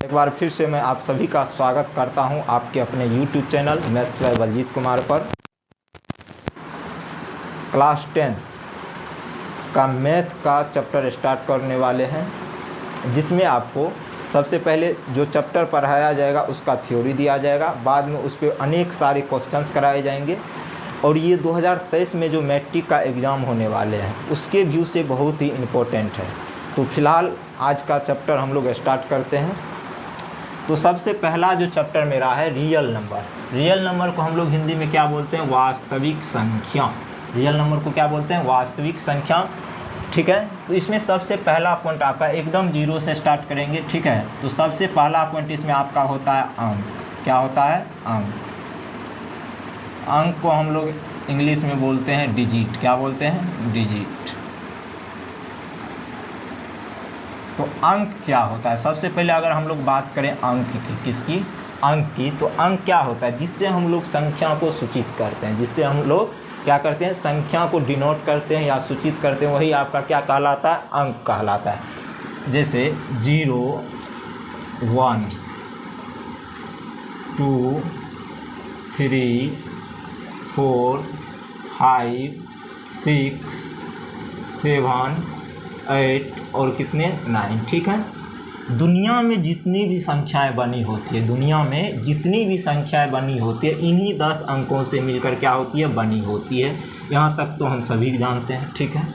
एक बार फिर से मैं आप सभी का स्वागत करता हूं आपके अपने YouTube channel maths by Baljeet Kumar पर। क्लास 10 का मैथ का चैप्टर स्टार्ट करने वाले हैं, जिसमें आपको सबसे पहले जो चैप्टर पढ़ाया जाएगा उसका थ्योरी दिया जाएगा, बाद में उस पर अनेक सारे क्वेश्चंस कराए जाएंगे और ये 2023 में जो मैट्रिक का एग्ज़ाम होने वाले हैं उसके व्यू से बहुत ही इम्पोर्टेंट है। तो फिलहाल आज का चैप्टर हम लोग स्टार्ट करते हैं। तो सबसे पहला जो चैप्टर मेरा है रियल नंबर। रियल नंबर को हम लोग हिंदी में क्या बोलते हैं? वास्तविक संख्या। रियल नंबर को क्या बोलते हैं? वास्तविक संख्या। ठीक है, तो इसमें सबसे पहला पॉइंट आपका एकदम जीरो से स्टार्ट करेंगे। ठीक है, तो सबसे पहला पॉइंट इसमें आपका होता है अंक। क्या होता है? अंक। अंक को हम लोग इंग्लिश में बोलते हैं डिजिट। क्या बोलते हैं? डिजिट। तो अंक क्या होता है? सबसे पहले अगर हम लोग बात करें अंक की, किसकी? अंक की, तो अंक क्या होता है? जिससे हम लोग संख्या को सूचित करते हैं, जिससे हम लोग क्या करते हैं? संख्या को डिनोट करते हैं या सूचित करते हैं, वही आपका क्या कहलाता है? अंक कहलाता है। जैसे 0, 1, 2, 3, 4, 5, 6, 7, 8 और कितने? 9। ठीक है, दुनिया में जितनी भी संख्याएं बनी होती है, दुनिया में जितनी भी संख्याएं बनी होती है, इन्हीं 10 अंकों से मिलकर क्या होती है? बनी होती है। यहाँ तक तो हम सभी जानते हैं। ठीक है,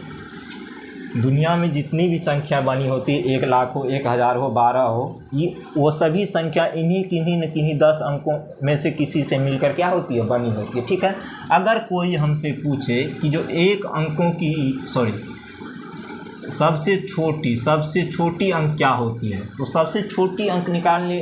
दुनिया में जितनी भी संख्या बनी होती है, 1 लाख हो, 1000 हो, 12 हो, ये वो सभी संख्या इन्हीं किन्हीं न किन्हीं 10 अंकों में से किसी से मिलकर क्या होती है? बनी होती है। ठीक है, अगर कोई हमसे पूछे कि जो एक अंकों की सबसे छोटी अंक क्या होती है, तो सबसे छोटी अंक निकालने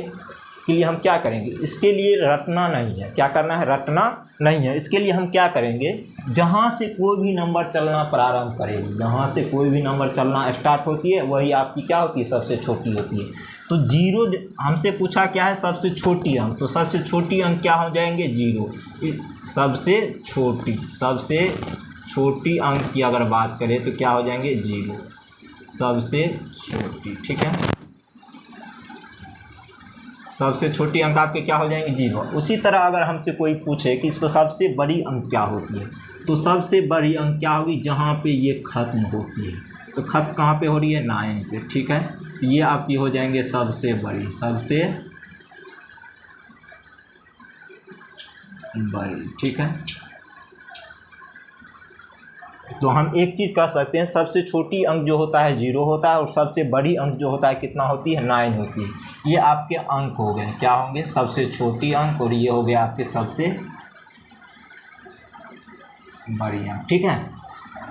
के लिए हम क्या करेंगे? इसके लिए रटना नहीं है। क्या करना है? रटना नहीं है। इसके लिए हम क्या करेंगे? जहाँ से कोई भी नंबर चलना प्रारंभ करेगी, जहाँ से कोई भी नंबर चलना स्टार्ट होती है, वही आपकी क्या होती है? सबसे छोटी होती है। तो 0 हमसे पूछा क्या है? सबसे छोटी अंक। तो सबसे छोटी अंक क्या हो जाएंगे? 0। सबसे छोटी अंक की अगर बात करें तो क्या हो जाएंगे? 0, सबसे छोटी। ठीक है, सबसे छोटी अंक आपके क्या हो जाएंगे? 0। उसी तरह अगर हमसे कोई पूछे कि तो सबसे बड़ी अंक क्या होती है, तो सबसे बड़ी अंक क्या होगी? जहाँ पे ये ख़त्म होती है। तो ख़त्म कहाँ पे हो रही है? 9 पे। ठीक है, तो ये आपकी हो जाएंगे सबसे बड़ी। ठीक है, तो हम एक चीज़ कह सकते हैं, सबसे छोटी अंक जो होता है 0 होता है और सबसे बड़ी अंक जो होता है कितना होती है? 9 होती है। ये आपके अंक हो गए। क्या होंगे? सबसे छोटी अंक, और ये हो गया आपके सबसे बड़ी अंक। ठीक है,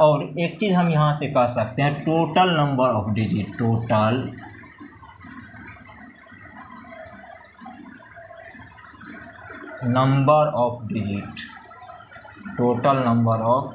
और एक चीज़ हम यहाँ से कह सकते हैं, total number of digit. Total number of digit. Total number of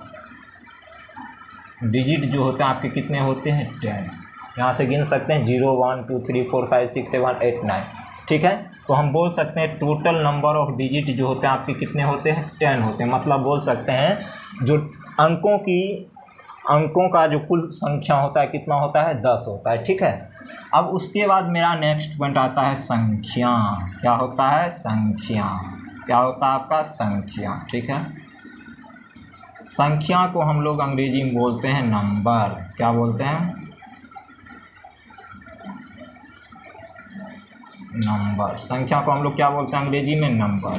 digit जो होते हैं आपके कितने होते हैं? 10। यहाँ से गिन सकते हैं 0, 1, 2, 3, 4, 5, 6, 7, 8, 9। ठीक है, तो हम बोल सकते हैं टोटल नंबर ऑफ डिजिट जो होते हैं आपके कितने होते हैं? 10 होते हैं। मतलब बोल सकते हैं जो अंकों का जो कुल संख्या होता है कितना होता है? 10 होता है। ठीक है, अब उसके बाद मेरा नेक्स्ट पॉइंट आता है संख्या। क्या होता है? संख्या। क्या होता है आपका? संख्या। ठीक है, संख्या को हम लोग अंग्रेजी में बोलते हैं नंबर। क्या बोलते हैं? नंबर। संख्या को हम लोग क्या बोलते हैं अंग्रेजी में? नंबर।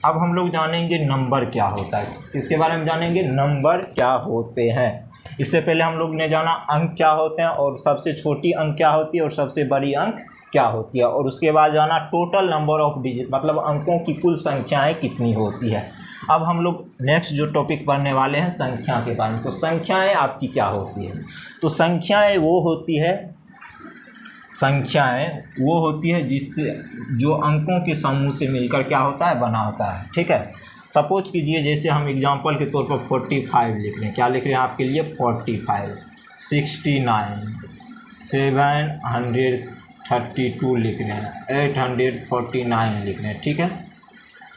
अब हम लोग जानेंगे नंबर क्या होता है। इसके बारे में जानेंगे नंबर क्या होते हैं। इससे पहले हम लोग ने जाना अंक क्या होते हैं और सबसे छोटी अंक क्या होती है और सबसे बड़ी अंक क्या होती है, और उसके बाद जाना टोटल नंबर ऑफ डिजिट, मतलब अंकों की कुल संख्याएँ कितनी होती है। अब हम लोग नेक्स्ट जो टॉपिक पढ़ने वाले हैं संख्या के बारे में। तो संख्याएं आपकी क्या होती है? तो संख्याएं वो होती है जिससे जो अंकों के समूह से मिलकर क्या होता है? बना होता है। ठीक है, सपोज कीजिए जैसे हम एग्जांपल के तौर पर 45 लिख रहे हैं। क्या लिख रहे हैं आपके लिए? 45, 69, 732 लिख रहे हैं, 849 लिख रहे हैं। ठीक है,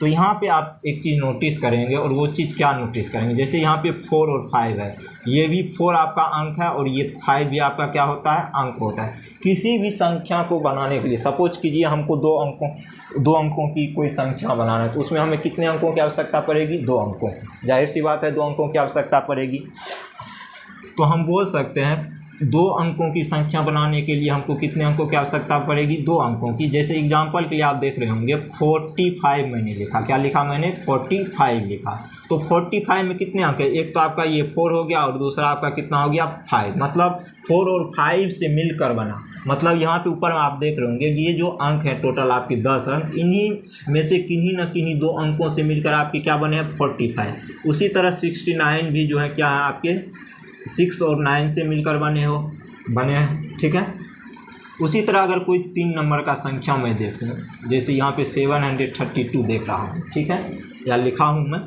तो यहाँ पे आप एक चीज़ नोटिस करेंगे, और वो चीज़ क्या नोटिस करेंगे, जैसे यहाँ पे 4 और 5 है, ये भी 4 आपका अंक है और ये 5 भी आपका क्या होता है, अंक होता है। किसी भी संख्या को बनाने के लिए, सपोज कीजिए हमको दो अंकों की कोई संख्या बनाना है, तो उसमें हमें कितने अंकों की आवश्यकता पड़ेगी, 2 अंकों। जाहिर सी बात है 2 अंकों की आवश्यकता पड़ेगी। तो हम बोल सकते हैं 2 अंकों की संख्या बनाने के लिए हमको कितने अंकों की आवश्यकता पड़ेगी, 2 अंकों की। जैसे एग्जांपल के लिए आप देख रहे होंगे 45 मैंने लिखा, क्या लिखा मैंने, 45 लिखा। तो 45 में कितने अंक है, एक तो आपका ये 4 हो गया और दूसरा आपका कितना हो गया, 5, मतलब 4 और 5 से मिलकर बना। मतलब यहाँ पे ऊपर आप देख रहे होंगे ये जो अंक है टोटल आपके 10 अंक, इन्हीं में से किन्हीं न किन्हीं 2 अंकों से मिलकर आपके क्या बने हैं, 45। उसी तरह 69 भी जो है क्या है आपके 6 और 9 से मिलकर बने हैं, ठीक है। उसी तरह अगर कोई 3 नंबर का संख्या मैं देखूँ, जैसे यहाँ पे 732 देख रहा हूँ, ठीक है, या लिखा हूँ मैं,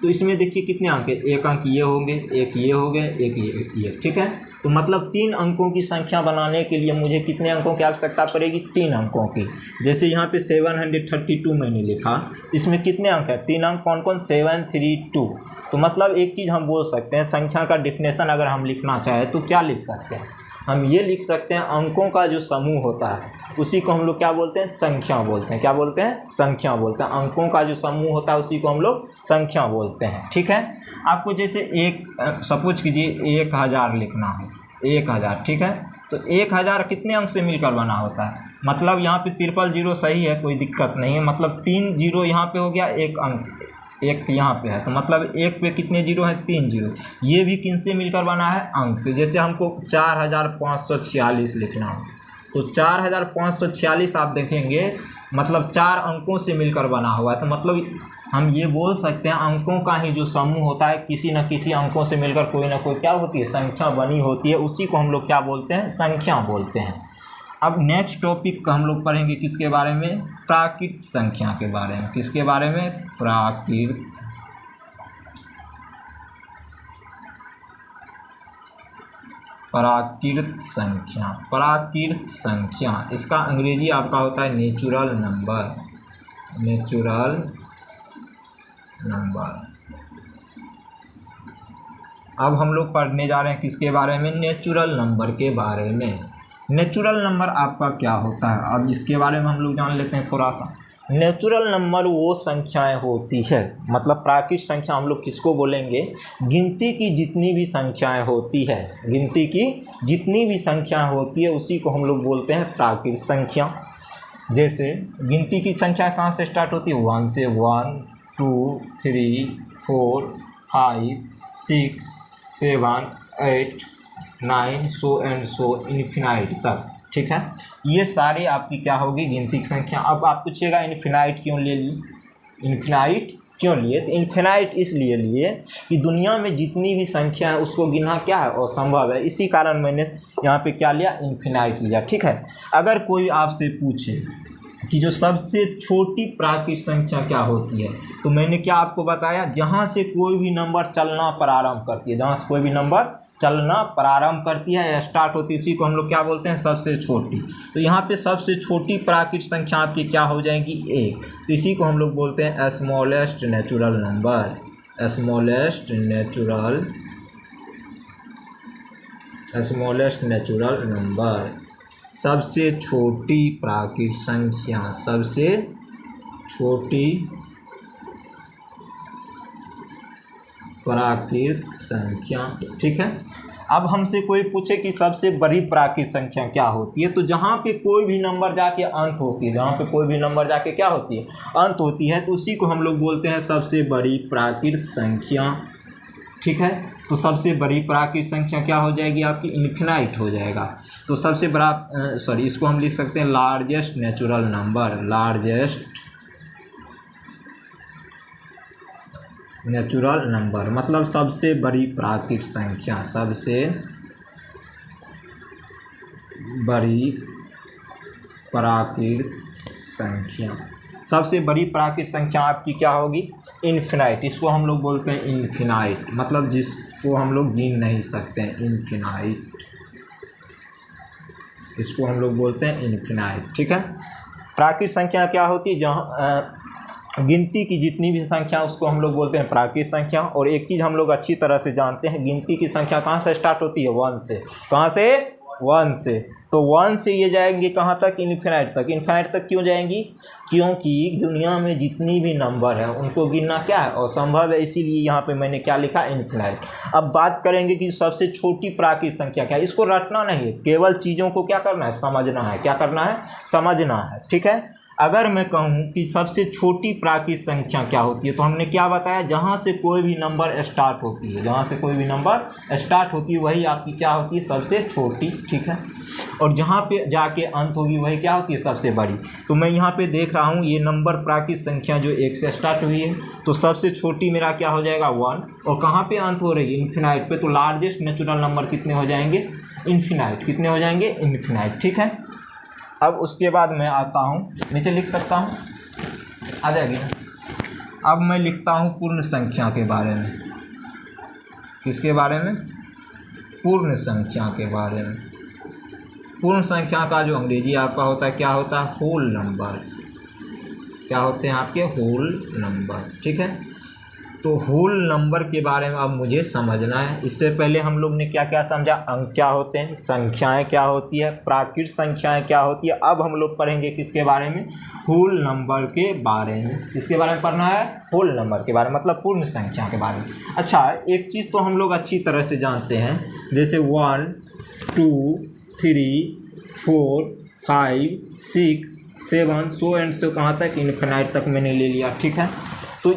तो इसमें देखिए कितने अंक है, एक अंक ये होंगे, एक ये हो गए, एक ये, ठीक है। तो मतलब 3 अंकों की संख्या बनाने के लिए मुझे कितने अंकों की आवश्यकता पड़ेगी, 3 अंकों की। जैसे यहाँ पे 732 मैंने लिखा, इसमें कितने अंक है, 3 अंक, कौन कौन, 732। तो मतलब एक चीज़ हम बोल सकते हैं, संख्या का डिफिनेशन अगर हम लिखना चाहें तो क्या लिख सकते हैं, हम ये लिख सकते हैं अंकों का जो समूह होता है उसी को हम लोग क्या बोलते हैं, संख्या बोलते हैं। क्या बोलते हैं, संख्या बोलते हैं। अंकों का जो समूह होता है उसी को हम लोग संख्या बोलते हैं, ठीक है। आपको जैसे सपोज कीजिए 1000 लिखना है, 1000, ठीक है। तो 1000 कितने अंक से मिलकर बना होता है, मतलब यहाँ पे 000 सही है, कोई दिक्कत नहीं है, मतलब 3 जीरो यहाँ पे हो गया, एक अंक एक यहाँ पे है, तो मतलब एक पे कितने जीरो हैं, 3 जीरो। ये भी किन से मिलकर बना है, अंक से। जैसे हमको 4546 लिखना हो, तो 4546 आप देखेंगे मतलब 4 अंकों से मिलकर बना हुआ है। तो मतलब हम ये बोल सकते हैं अंकों का ही जो समूह होता है, किसी न किसी अंकों से मिलकर कोई ना कोई क्या होती है, संख्या बनी होती है, उसी को हम लोग क्या बोलते हैं, संख्या बोलते हैं। अब नेक्स्ट टॉपिक हम लोग पढ़ेंगे किसके बारे में, प्राकृत संख्या के बारे में। किसके बारे में, प्राकृत संख्या। प्राकृत संख्या, इसका अंग्रेजी आपका होता है नेचुरल नंबर। Natural number. अब हम लोग पढ़ने जा रहे हैं किसके बारे में, नेचुरल नंबर के बारे में। नेचुरल नंबर आपका क्या होता है, अब इसके बारे में हम लोग जान लेते हैं थोड़ा सा। नेचुरल नंबर वो संख्याएं होती है, मतलब प्राकृत संख्या हम लोग किसको बोलेंगे, गिनती की जितनी भी संख्याएं होती है, गिनती की जितनी भी संख्याएं होती है उसी को हम लोग बोलते हैं प्राकृत संख्या। जैसे गिनती की संख्या कहाँ से स्टार्ट होती है, 1 से 1, 2, 3, 4, 5, 6, 7, 8, 9, सो एंड सो इन्फिनाइट तक, ठीक है। ये सारे आपकी क्या होगी, गिनती की संख्या। अब आप पूछिएगा इन्फिनाइट क्यों ले ली, इन्फिनाइट क्यों लिए, तो इन्फिनाइट इसलिए लिए कि दुनिया में जितनी भी संख्या है उसको गिनना क्या है, असंभव है, इसी कारण मैंने यहाँ पे क्या लिया, इन्फिनाइट लिया, ठीक है। अगर कोई आपसे पूछे कि जो सबसे छोटी प्राकृत संख्या क्या होती है, तो मैंने क्या आपको बताया, जहाँ से कोई भी नंबर चलना प्रारंभ करती है, जहाँ से कोई भी नंबर चलना प्रारंभ करती है या स्टार्ट होती है, इसी को हम लोग क्या बोलते हैं, सबसे छोटी। तो यहाँ पे सबसे छोटी प्राकृत संख्या आपकी क्या हो जाएगी, 1। तो इसी को हम लोग बोलते हैं smallest natural number. Smallest natural number, सबसे छोटी प्राकृत संख्या, सबसे छोटी प्राकृत संख्या, ठीक है। अब हमसे कोई पूछे कि सबसे बड़ी प्राकृत संख्या क्या होती है, तो जहाँ पे कोई भी नंबर जाके अंत होती है, जहाँ पे कोई भी नंबर जाके क्या होती है, अंत होती है, तो उसी को हम लोग बोलते हैं सबसे बड़ी प्राकृत संख्या, ठीक है। तो सबसे बड़ी प्राकृत संख्या क्या हो जाएगी आपकी, इन्फिनाइट हो जाएगा। तो सबसे बड़ा इसको हम लिख सकते हैं largest natural number. Largest natural number मतलब सबसे बड़ी प्राकृत संख्या, सबसे बड़ी प्राकृत संख्या। सबसे बड़ी प्राकृत संख्या आपकी क्या होगी, इन्फिनाइट। इसको हम लोग बोलते हैं इन्फिनाइट, मतलब जिसको हम लोग गिन नहीं सकते हैं, इन्फिनाइट। इसको हम लोग बोलते हैं इन्फिनाइट, ठीक है। प्राकृत संख्या क्या होती है, जहाँ गिनती की जितनी भी संख्या उसको हम लोग बोलते हैं प्राकृत संख्या। और एक चीज़ हम लोग अच्छी तरह से जानते हैं, गिनती की संख्या कहाँ से स्टार्ट होती है? 1 से। कहाँ से? 1 से। तो 1 से ये जाएंगी कहाँ तक? इन्फिनाइट तक। इन्फिनाइट तक क्यों जाएंगी? क्योंकि दुनिया में जितनी भी नंबर है उनको गिनना क्या है? असंभव है, इसीलिए यहाँ पे मैंने क्या लिखा? इन्फिनाइट। अब बात करेंगे कि सबसे छोटी प्राकृत संख्या क्या है। इसको रटना नहीं है, केवल चीज़ों को क्या करना है? समझना है। क्या करना है? समझना है। ठीक है। अगर मैं कहूँ कि सबसे छोटी प्राकृत संख्या क्या होती है, तो हमने क्या बताया? जहाँ से कोई भी नंबर स्टार्ट होती है, जहाँ से कोई भी नंबर स्टार्ट होती है वही आपकी क्या होती है? सबसे छोटी। ठीक है। और जहाँ पे जाके अंत होगी वही क्या होती है? सबसे बड़ी। तो मैं यहाँ पे देख रहा हूँ ये नंबर प्राकृत संख्या जो 1 से स्टार्ट हुई है, तो सबसे छोटी मेरा क्या हो जाएगा? 1। और कहाँ पे अंत हो रही है? इन्फिनाइट पे। तो लार्जेस्ट नेचुरल नंबर कितने हो जाएंगे? इन्फिनाइट। कितने हो जाएंगे? इन्फिनाइट। ठीक है। अब उसके बाद मैं आता हूँ, नीचे लिख सकता हूँ, आ जाएगी ना। अब मैं लिखता हूँ पूर्ण संख्या के बारे में। किसके बारे में? पूर्ण संख्या के बारे में। पूर्ण संख्या का जो अंग्रेजी आपका होता है क्या होता है? Whole number. क्या होते हैं आपके? Whole number. ठीक है। तो होल नंबर के बारे में अब मुझे समझना है। इससे पहले हम लोग ने क्या क्या समझा? अंक क्या होते हैं, संख्याएं क्या होती है, प्राकृत संख्याएं क्या होती है। अब हम लोग पढ़ेंगे किसके बारे में? होल नंबर के बारे में। किसके बारे में पढ़ना है? होल नंबर के बारे में, मतलब पूर्ण संख्या के बारे में। अच्छा, एक चीज़ तो हम लोग अच्छी तरह से जानते हैं, जैसे 1 2 3 4 5 6 7 सो एंड सो कहाँ तक? इन्फिनाइट तक मैंने ले लिया। ठीक है। तो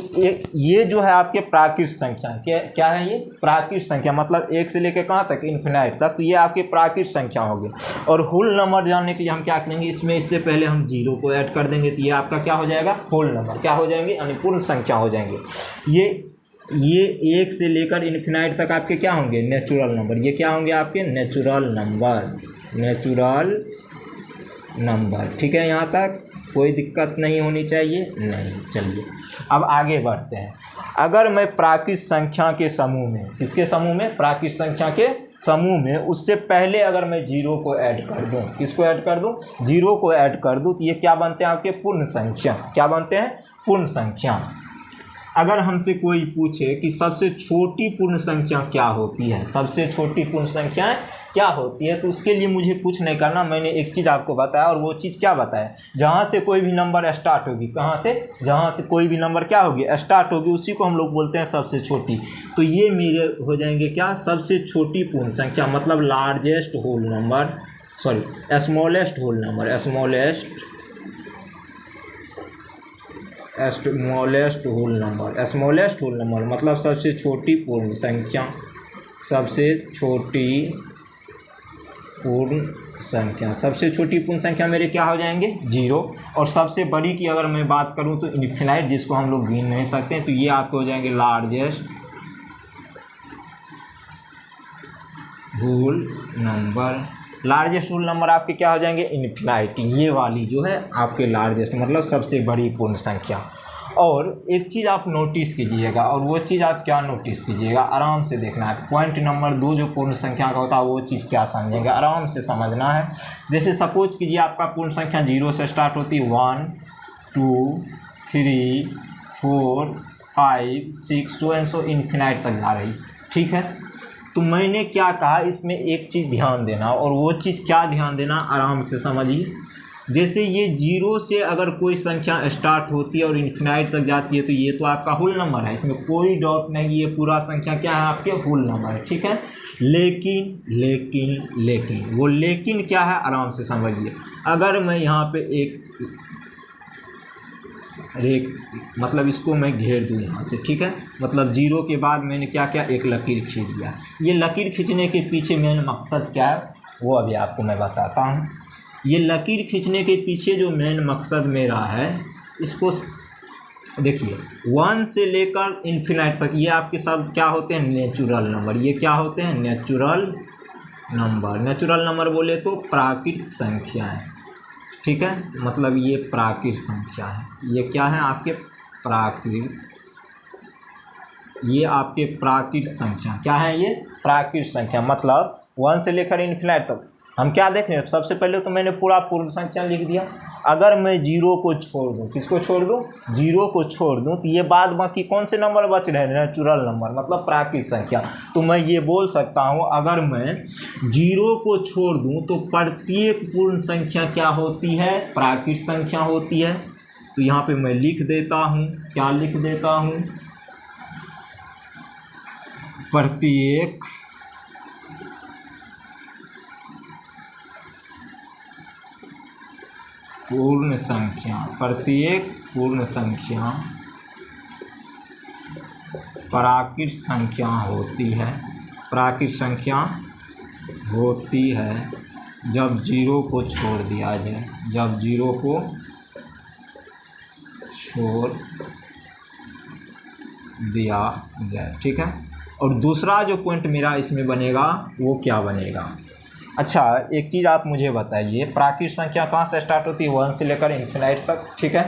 ये जो है आपके प्राकृत संख्या, क्या है ये? प्राकृत संख्या, मतलब 1 से लेकर कहाँ तक? इन्फिनाइट तक। तो ये आपकी प्राकृत संख्या होगी। और होल नंबर जानने के लिए हम क्या करेंगे? इसमें इससे पहले हम 0 को ऐड कर देंगे, तो ये आपका क्या हो जाएगा? Whole number. क्या हो जाएंगे? यानी पूर्ण संख्या हो जाएंगे। ये 1 से लेकर इन्फिनाइट तक आपके क्या होंगे? Natural number. ये क्या होंगे? आपके नेचुरल नंबर। Natural number. ठीक है। यहाँ तक कोई दिक्कत नहीं होनी चाहिए? नहीं। चलिए अब आगे बढ़ते हैं। अगर मैं प्राकृत संख्या के समूह में, किसके समूह में? प्राकृत संख्या के समूह में, उससे पहले अगर मैं 0 को ऐड कर दूं, किसको ऐड कर दूं? 0 को ऐड कर दूं, तो ये क्या बनते हैं आपके? पूर्ण संख्या। क्या बनते हैं? पूर्ण संख्या। अगर हमसे कोई पूछे कि सबसे छोटी पूर्ण संख्या क्या होती है, सबसे छोटी पूर्ण संख्या क्या होती है, तो उसके लिए मुझे कुछ नहीं करना। मैंने एक चीज़ आपको बताया, और वो चीज़ क्या बताया? जहाँ से कोई भी नंबर स्टार्ट होगी, कहाँ से? जहाँ से कोई भी नंबर क्या होगी? स्टार्ट होगी, उसी को हम लोग बोलते हैं सबसे छोटी। तो ये मेरे हो जाएंगे क्या? सबसे छोटी पूर्ण संख्या, मतलब largest whole number, sorry smallest whole number. Smallest whole number. Smallest whole number मतलब सबसे छोटी पूर्ण संख्या। सबसे छोटी पूर्ण संख्या। सबसे छोटी पूर्ण संख्या मेरे क्या हो जाएंगे? 0। और सबसे बड़ी की अगर मैं बात करूं तो इन्फिनाइट, जिसको हम लोग गिन नहीं सकते, तो ये आपके हो जाएंगे largest whole number. Largest whole number आपके क्या हो जाएंगे? इन्फिनाइट। ये वाली जो है आपके लार्जेस्ट, मतलब सबसे बड़ी पूर्ण संख्या। और एक चीज़ आप नोटिस कीजिएगा, और वो चीज़ आप क्या नोटिस कीजिएगा? आराम से देखना है। पॉइंट नंबर 2 जो पूर्ण संख्या का होता है वो चीज़ क्या समझेंगे? आराम से समझना है। जैसे सपोज कीजिए आपका पूर्ण संख्या 0 से स्टार्ट होती है, 1 2 3 4 5 6 सो एंड सो इन्फिनाइट तक जा रही। ठीक है। तो मैंने क्या कहा? इसमें एक चीज़ ध्यान देना, और वो चीज़ क्या ध्यान देना? आराम से समझिए। जैसे ये 0 से अगर कोई संख्या स्टार्ट होती है और इन्फिनाइट तक जाती है, तो ये तो आपका होल नंबर है, इसमें कोई डाउट नहीं। ये पूरा संख्या क्या है? आपके होल नंबर है। ठीक है। लेकिन वो लेकिन क्या है? आराम से समझिए। अगर मैं यहाँ पे एक मतलब इसको मैं घेर दूँ यहाँ से, ठीक है, मतलब 0 के बाद मैंने क्या किया? एक लकीर खींच दिया। ये लकीर खींचने के पीछे मेरा मकसद क्या है वो अभी आपको मैं बताता हूँ। ये लकीर खींचने के पीछे जो मेन मकसद मेरा है, इसको देखिए, 1 से लेकर इन्फिनाइट तक ये आपके सब क्या होते हैं? Natural number. ये क्या होते हैं? Natural number. नेचुरल नंबर बोले तो प्राकृत संख्या है। ठीक है। मतलब ये प्राकृत संख्या है। ये क्या है? आपके प्राकृत, ये आपके प्राकृत संख्या क्या है? ये प्राकृत संख्या। मतलब 1 से लेकर इन्फिनाइट तक हम क्या देख रहे हैं, सबसे पहले तो मैंने पूरा पूर्ण संख्या लिख दिया। अगर मैं जीरो को छोड़ दूं, किसको छोड़ दूं, जीरो को छोड़ दूं, तो ये बाद बाकी कौन से नंबर बच रहे हैं, नेचुरल नंबर मतलब प्राकृत संख्या। तो मैं ये बोल सकता हूं अगर मैं जीरो को छोड़ दूं तो प्रत्येक पूर्ण संख्या क्या होती है, प्राकृत संख्या होती है। तो यहाँ पे मैं लिख देता हूँ, क्या लिख देता हूँ, प्रत्येक पूर्ण संख्या, प्रत्येक पूर्ण संख्या प्राकृत संख्या होती है, प्राकृत संख्या होती है जब जीरो को छोड़ दिया जाए, जब जीरो को छोड़ दिया जाए, ठीक है। और दूसरा जो पॉइंट मेरा इसमें बनेगा वो क्या बनेगा, अच्छा एक चीज़ आप मुझे बताइए, प्राकृत संख्या कहाँ से स्टार्ट होती है, 1 से लेकर इन्फिनाइट तक, ठीक है।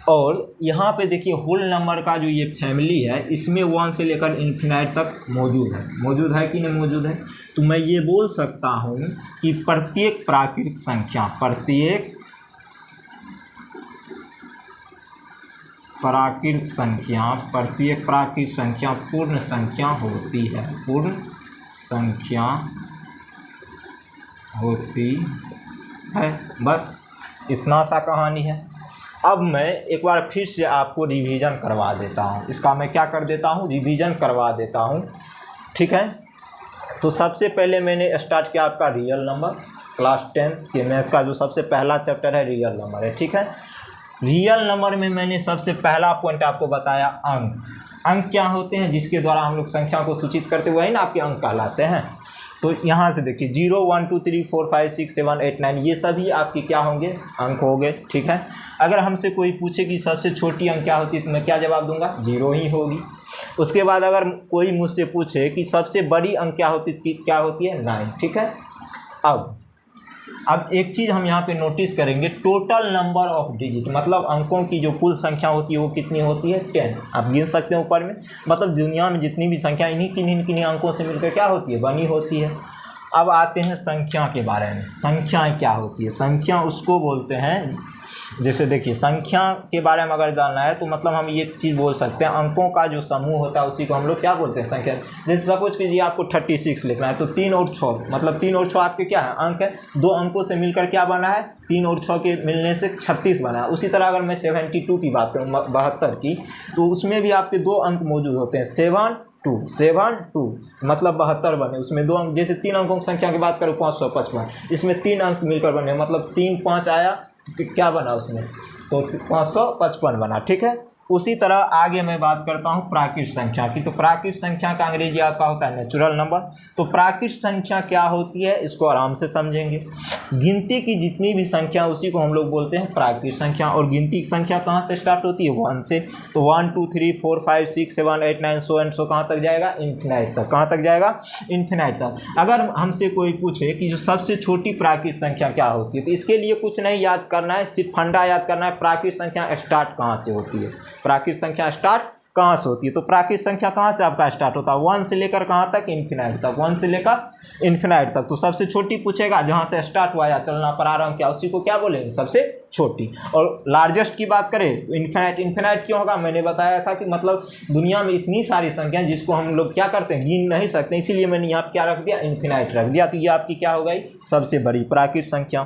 और यहाँ पे देखिए होल नंबर का जो ये फैमिली है इसमें 1 से लेकर इन्फिनाइट तक मौजूद है कि नहीं मौजूद है। तो मैं ये बोल सकता हूँ कि प्रत्येक प्राकृत संख्या, प्रत्येक प्राकृत संख्या पूर्ण संख्या होती है, पूर्ण संख्या होती है। बस इतना सा कहानी है। अब मैं एक बार फिर से आपको रिवीजन करवा देता हूँ, इसका मैं क्या कर देता हूँ, रिवीजन करवा देता हूँ, ठीक है। तो सबसे पहले मैंने स्टार्ट किया आपका रियल नंबर, क्लास 10 के मैथ का जो सबसे पहला चैप्टर है रियल नंबर है, ठीक है। रियल नंबर में मैंने सबसे पहला पॉइंट आपको बताया अंक। अंक क्या होते हैं, जिसके द्वारा हम लोग संख्या को सूचित करते हुए ही ना आपके अंक कहलाते हैं। तो यहाँ से देखिए 0 1 2 3 4 5 6 7 8 9 ये सभी आपके क्या होंगे, अंक होंगे, ठीक है। अगर हमसे कोई पूछे कि सबसे छोटी अंक क्या होती है तो मैं क्या जवाब दूंगा, 0 ही होगी। उसके बाद अगर कोई मुझसे पूछे कि सबसे बड़ी अंक क्या होती है 9, ठीक है। अब एक चीज़ हम यहाँ पे नोटिस करेंगे, टोटल नंबर ऑफ डिजिट मतलब अंकों की जो कुल संख्या होती है वो कितनी होती है, 10। आप गिन सकते हैं ऊपर में, मतलब दुनिया में जितनी भी संख्या इन्हीं किन्हीं अंकों से मिलकर क्या होती है, बनी होती है। अब आते हैं संख्या के बारे में। संख्याएं क्या होती है, संख्या उसको बोलते हैं, जैसे देखिए संख्या के बारे में अगर जानना है तो मतलब हम ये चीज़ बोल सकते हैं, अंकों का जो समूह होता है उसी को हम लोग क्या बोलते हैं, संख्या। जैसे सपोज कीजिए आपको 36 लिखना है तो 3 और 6 मतलब 3 और 6 आपके क्या है, अंक है। 2 अंकों से मिलकर क्या बना है, 3 और 6 के मिलने से 36 बना है। उसी तरह अगर मैं 72 की बात करूँ, 72 की, तो उसमें भी आपके 2 अंक मौजूद होते हैं, 7 मतलब 72 बने, उसमें 2 अंक। जैसे 3 अंकों की संख्या की बात करूँ 555, इसमें 3 अंक मिलकर बने, मतलब 3 5 आया क्या बना उसमें, तो 555 बना, ठीक है। उसी तरह आगे मैं बात करता हूँ प्राकृत संख्या की। तो प्राकृत संख्या का अंग्रेजी आपका होता है नेचुरल नंबर। तो प्राकृत संख्या क्या होती है इसको आराम से समझेंगे। गिनती की जितनी भी संख्या उसी को हम लोग बोलते हैं प्राकृत संख्या। और गिनती की संख्या कहाँ से स्टार्ट होती है, 1 से। तो 1 2 3 4 5 6 7 8 9 सो एंड सो कहाँ तक जाएगा, इन्फिनाइट तक। कहाँ तक जाएगा, इन्फिनाइट तक। अगर हमसे कोई पूछे कि जो सबसे छोटी प्राकृत संख्या क्या होती है, तो इसके लिए कुछ नहीं याद करना है, सिर्फ फंडा याद करना है, प्राकृत संख्या स्टार्ट कहाँ से होती है, प्राकृत संख्या स्टार्ट कहाँ से होती है। तो प्राकृत संख्या कहाँ से आपका स्टार्ट होता है, 1 से लेकर कहाँ तक, इन्फिनाइट तक। 1 से लेकर इन्फिनाइट तक। तो सबसे छोटी पूछेगा जहाँ से स्टार्ट हुआ या चलना प्रारंभ किया, उसी को क्या बोलेंगे, सबसे छोटी। और लार्जेस्ट की बात करें तो इन्फिनाइट। इन्फिनाइट क्यों होगा, मैंने बताया था कि मतलब दुनिया में इतनी सारी संख्या जिसको हम लोग क्या करते हैं, गिन नहीं सकते, इसीलिए मैंने यहाँ क्या रख दिया, इन्फिनाइट रख दिया। तो ये आपकी क्या हो गई, सबसे बड़ी प्राकृत संख्या।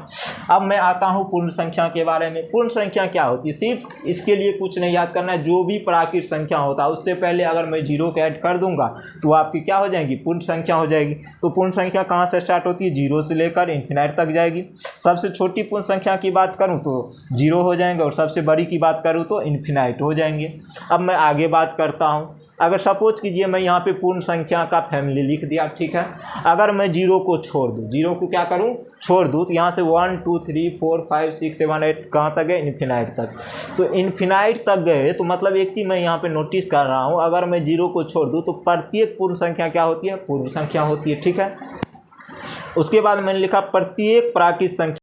अब मैं आता हूँ पूर्ण संख्या के बारे में। पूर्ण संख्या क्या होती है, सिर्फ इसके लिए कुछ नहीं याद करना है, जो भी प्राकृत संख्या होता है उससे पहले अगर मैं 0 को ऐड कर दूंगा तो आपकी क्या हो जाएगी, पूर्ण संख्या हो जाएगी। तो पूर्ण संख्या कहाँ से स्टार्ट होती है, 0 से लेकर इन्फिनाइट तक जाएगी। सबसे छोटी पूर्ण संख्या की बात करूँ तो 0 हो जाएंगे, और सबसे बड़ी की बात करूँ तो इन्फिनाइट हो जाएंगे। अब मैं आगे बात करता हूँ। अगर सपोज कीजिए मैं यहाँ पे पूर्ण संख्या का फैमिली लिख दिया, ठीक है। अगर मैं 0 को छोड़ दूँ, 0 को क्या करूँ, छोड़ दूँ, तो यहाँ से 1 2 3 4 5 6 7 8 कहाँ तक गए, इन्फिनाइट तक। तो इन्फिनाइट तक गए तो मतलब एक चीज़ मैं यहाँ पे नोटिस कर रहा हूँ, अगर मैं 0 को छोड़ दूँ तो प्रत्येक पूर्ण संख्या क्या होती है, पूर्ण संख्या होती है, ठीक है। उसके बाद मैंने लिखा प्रत्येक प्राकृत संख्या